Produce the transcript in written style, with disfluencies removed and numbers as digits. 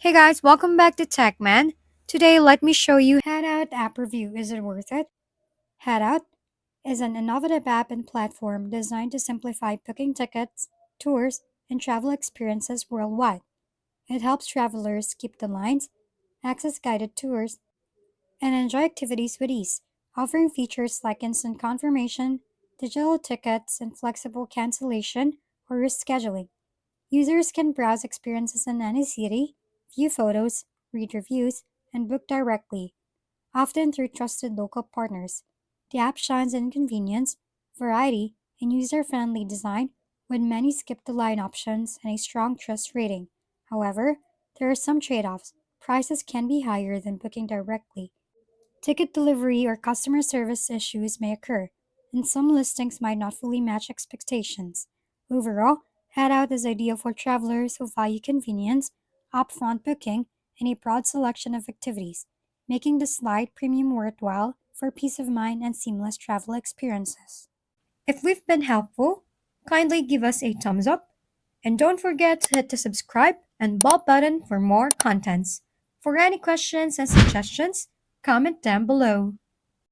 Hey guys, welcome back to TechMan. Today, let me show you Headout app review. Is it worth it? Headout is an innovative app and platform designed to simplify booking tickets, tours, and travel experiences worldwide. It helps travelers skip the lines, access guided tours, and enjoy activities with ease, offering features like instant confirmation, digital tickets, and flexible cancellation or rescheduling. Users can browse experiences in any city, view photos, read reviews, and book directly, often through trusted local partners. The app shines in convenience, variety, and user friendly design, with many skip the line options and a strong trust rating. However, there are some trade offs. Prices can be higher than booking directly. Ticket delivery or customer service issues may occur, and some listings might not fully match expectations. Overall, Headout is ideal for travelers who value convenience, upfront booking, and a broad selection of activities, making the slight premium worthwhile for peace of mind and seamless travel experiences. If we've been helpful, kindly give us a thumbs up and don't forget to hit the subscribe and bell button for more contents. For any questions and suggestions, comment down below.